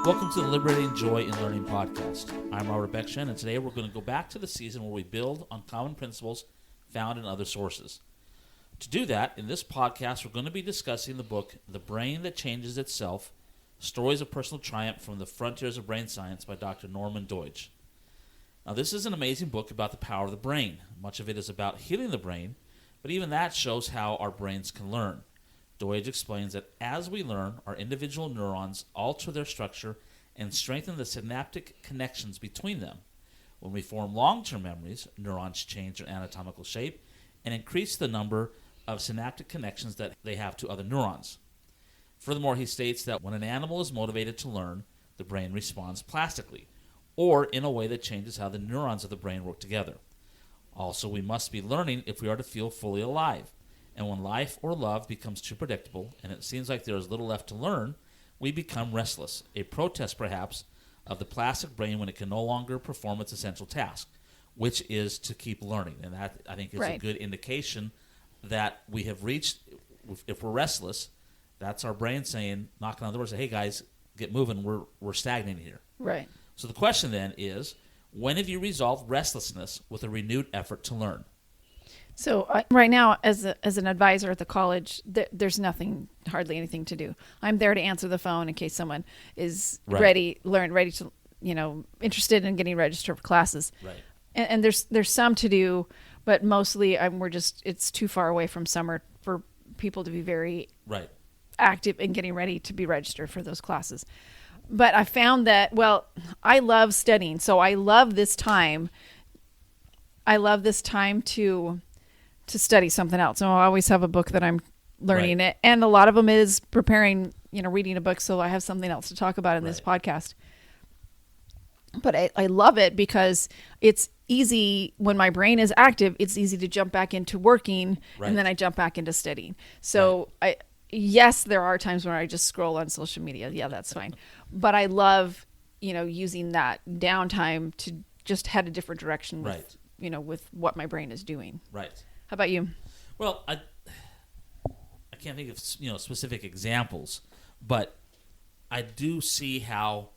Welcome to the Liberating Joy in Learning podcast. I'm Robert Beckshan, and today we're going to go back to the season where we build on common principles found in other sources. To do that, in this podcast, we're going to be discussing the book, The Brain That Changes Itself, Stories of Personal Triumph from the Frontiers of Brain Science by Dr. Norman Doidge. Now, this is an amazing book about the power of the brain. Much of it is about healing the brain, but even that shows how our brains can learn. Doidge explains that as we learn, our individual neurons alter their structure and strengthen the synaptic connections between them. When we form long-term memories, neurons change their anatomical shape and increase the number of synaptic connections that they have to other neurons. Furthermore, he states that when an animal is motivated to learn, the brain responds plastically, or in a way that changes how the neurons of the brain work together. Also, we must be learning if we are to feel fully alive. And when life or love becomes too predictable, and it seems like there is little left to learn, we become restless, a protest perhaps of the plastic brain when it can no longer perform its essential task, which is to keep learning. And that, I think, is a good indication that we have reached, if we're restless, that's our brain saying, knocking on the door, say, hey guys, get moving, we're stagnating here. Right. So the question then is, when have you resolved restlessness with a renewed effort to learn? So right now, as an advisor at the college, there's hardly anything to do. I'm there to answer the phone in case someone is ready to, interested in getting registered for classes. Right. And there's some to do, but mostly it's too far away from summer for people to be very active in getting ready to be registered for those classes. But I found that, I love studying, so I love this time. To study something else. So I always have a book that I'm learning it. And a lot of them is preparing, reading a book. So I have something else to talk about in this podcast. But I love it because it's easy when my brain is active. It's easy to jump back into working and then I jump back into studying. So yes, there are times when I just scroll on social media. Yeah, that's fine. But I love, using that downtime to just head a different direction with, with what my brain is doing. Right. How about you? Well, I can't think of specific examples, but I do see how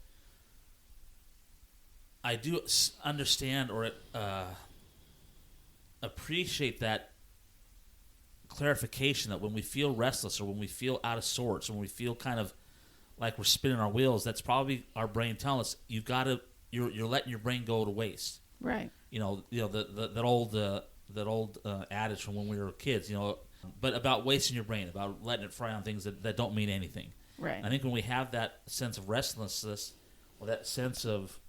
I do understand or appreciate that clarification that when we feel restless or when we feel out of sorts, or when we feel kind of like we're spinning our wheels, that's probably our brain telling us you're letting your brain go to waste. Right. That old adage from when we were kids, but about wasting your brain, about letting it fry on things that don't mean anything. Right. I think when we have that sense of restlessness or that sense of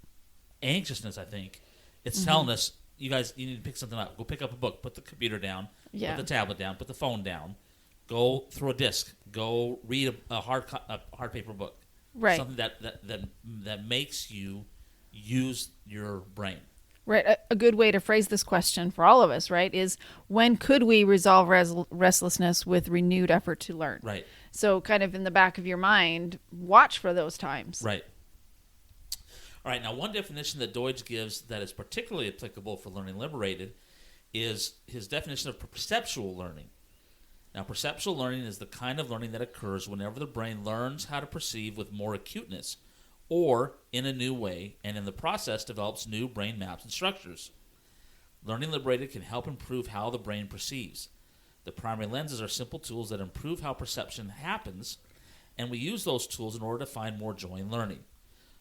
anxiousness, I think it's telling us, you guys, you need to pick something up. Go pick up a book, put the computer down, put the tablet down, put the phone down, go through a disc, go read a hard paper book. Right. Something that makes you use your brain. Right. A good way to phrase this question for all of us, right, is when could we resolve restlessness with renewed effort to learn? Right. So kind of in the back of your mind, watch for those times. Right. All right. Now, one definition that Doidge gives that is particularly applicable for learning liberated is his definition of perceptual learning. Now, perceptual learning is the kind of learning that occurs whenever the brain learns how to perceive with more acuteness, or in a new way, and in the process develops new brain maps and structures. Learning liberated can help improve how the brain perceives. The primary lenses are simple tools that improve how perception happens, and we use those tools in order to find more joy in learning.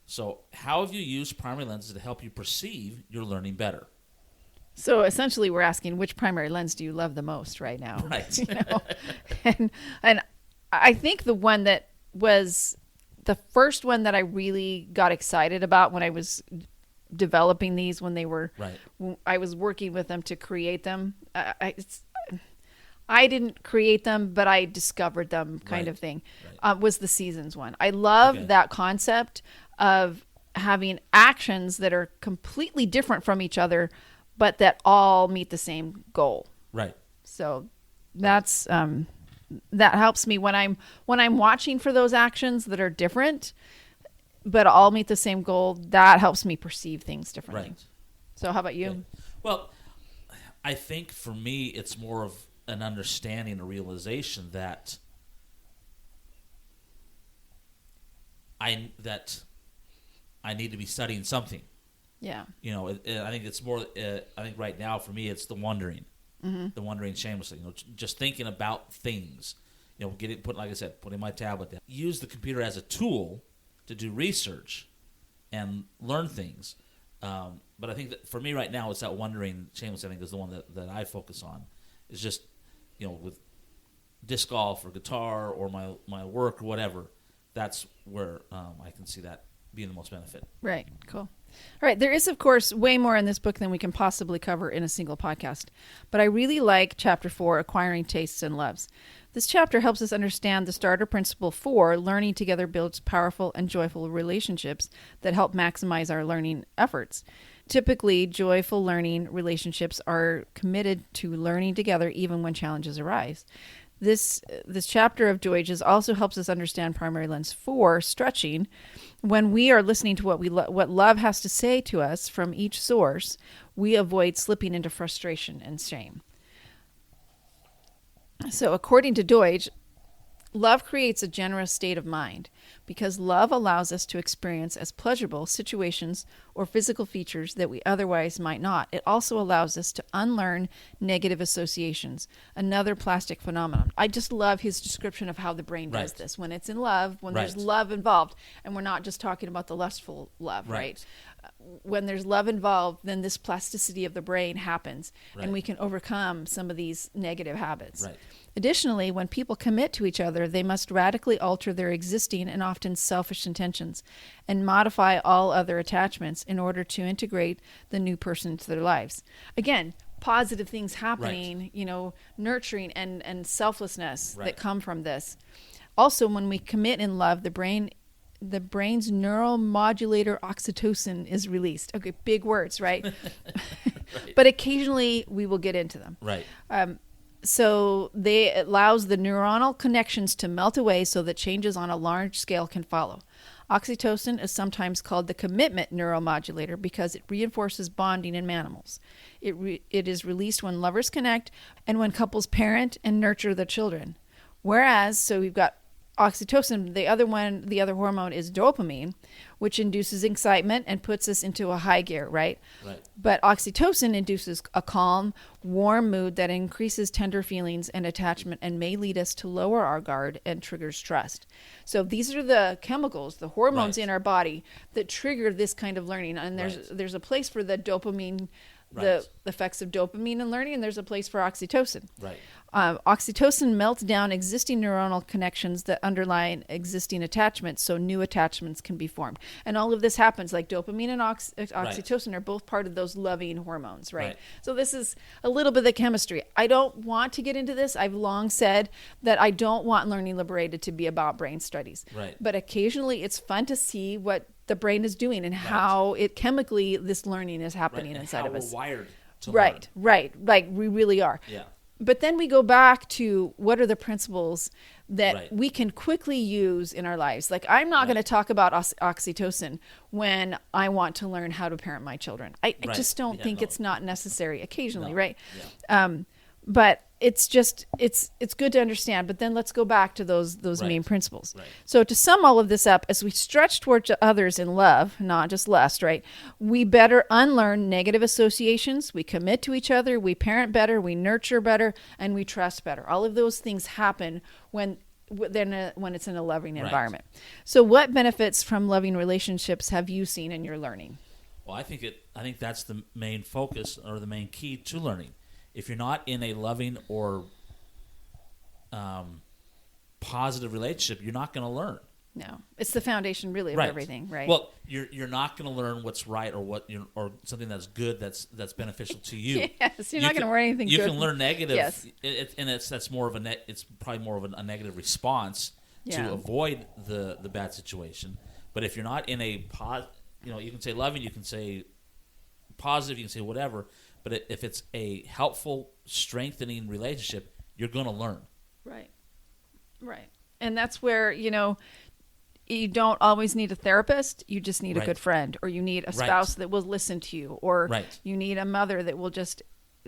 So, how have you used primary lenses to help you perceive your learning better? So essentially we're asking, which primary lens do you love the most right now? Right. And I think the one that was the first one that I really got excited about when I was developing these, when they were, I was working with them to create them. I didn't create them, but I discovered them kind of thing, was the seasons one. I love that concept of having actions that are completely different from each other, but that all meet the same goal. Right. So that's, that helps me when I'm watching for those actions that are different, but all meet the same goal. That helps me perceive things differently. Right. So how about you? Okay. Well, I think for me, it's more of an understanding, a realization that I need to be studying something. Yeah. I think it's more. I think right now for me, it's the wondering, the wondering shamelessly. Just thinking about things. Putting my tablet down. Use the computer as a tool to do research and learn things. But I think that for me right now, it's that wondering shamelessly. I think is the one that I focus on. It's just, with disc golf or guitar or my work or whatever. That's where I can see that being the most benefit. Right. Cool. All right. There is, of course, way more in this book than we can possibly cover in a single podcast. But I really like Chapter 4, Acquiring Tastes and Loves. This chapter helps us understand the starter principle for learning together builds powerful and joyful relationships that help maximize our learning efforts. Typically, joyful learning relationships are committed to learning together even when challenges arise. This chapter of Doidge's also helps us understand primary lens 4, stretching. When we are listening to what love has to say to us from each source, we avoid slipping into frustration and shame. So according to Doidge, love creates a generous state of mind because love allows us to experience as pleasurable situations or physical features that we otherwise might not. It also allows us to unlearn negative associations, another plastic phenomenon. I just love his description of how the brain does this. When it's in love, when there's love involved, and we're not just talking about the lustful love, right? When there's love involved, then this plasticity of the brain happens, and we can overcome some of these negative habits. Right. Additionally, when people commit to each other, they must radically alter their existing and often selfish intentions and modify all other attachments in order to integrate the new person into their lives. Again, positive things happening, nurturing and selflessness that come from this. Also, when we commit in love, the brain's neuromodulator oxytocin is released. Okay, big words, right? But occasionally we will get into them. Right. So it allows the neuronal connections to melt away so that changes on a large scale can follow. Oxytocin is sometimes called the commitment neuromodulator because it reinforces bonding in mammals. It is released when lovers connect and when couples parent and nurture their children. Whereas, so we've got oxytocin, the other hormone is dopamine, which induces excitement and puts us into a high gear, right? But oxytocin induces a calm, warm mood that increases tender feelings and attachment and may lead us to lower our guard and triggers trust. So these are the chemicals, the hormones in our body that trigger this kind of learning. And there's a place for the dopamine, the effects of dopamine in learning, and there's a place for oxytocin. Oxytocin melts down existing neuronal connections that underlie existing attachments, so new attachments can be formed. And all of this happens, like dopamine and oxytocin are both part of those loving hormones, right? So this is a little bit of the chemistry. I don't want to get into this. I've long said that I don't want Learning Liberated to be about brain studies. But occasionally it's fun to see what the brain is doing and how it chemically, this learning is happening inside of us. We're wired to learn. Like we really are. But then we go back to what are the principles that we can quickly use in our lives. Like I'm not going to talk about oxytocin when I want to learn how to parent my children. I just don't think it's not necessary occasionally, right? But it's just, it's good to understand. But then let's go back to those main principles. So to sum all of this up, as we stretch towards others in love, not just lust, right? We better unlearn negative associations. We commit to each other. We parent better. We nurture better. And we trust better. All of those things happen when it's in a loving environment. So what benefits from loving relationships have you seen in your learning? Well, I think that's the main focus or the main key to learning. If you're not in a loving or positive relationship, you're not going to learn. No, it's the foundation really of everything, right? Well, you're not going to learn what's right or something that's good that's beneficial to you. Yes, you're not going to learn anything. You good. can learn negative, yes. That's more of it's probably more of a negative response to avoid the bad situation. But if you're not in a you can say loving, you can say positive, you can say whatever. But if it's a helpful, strengthening relationship, you're going to learn. Right. And that's where, you don't always need a therapist. You just need a good friend, or you need a spouse that will listen to you, or you need a mother that will just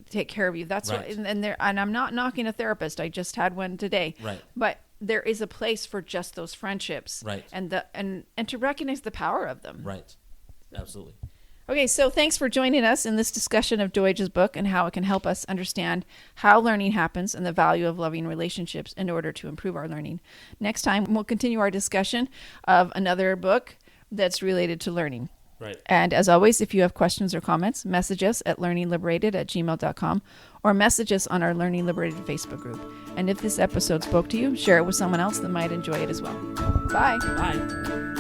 take care of you. That's what, and I'm not knocking a therapist. I just had one today. But there is a place for just those friendships, and to recognize the power of them. Absolutely. Okay, so thanks for joining us in this discussion of Doidge's book and how it can help us understand how learning happens and the value of loving relationships in order to improve our learning. Next time, we'll continue our discussion of another book that's related to learning. Right. And as always, if you have questions or comments, message us at learningliberated@gmail.com or message us on our Learning Liberated Facebook group. And if this episode spoke to you, share it with someone else that might enjoy it as well. Bye. Bye.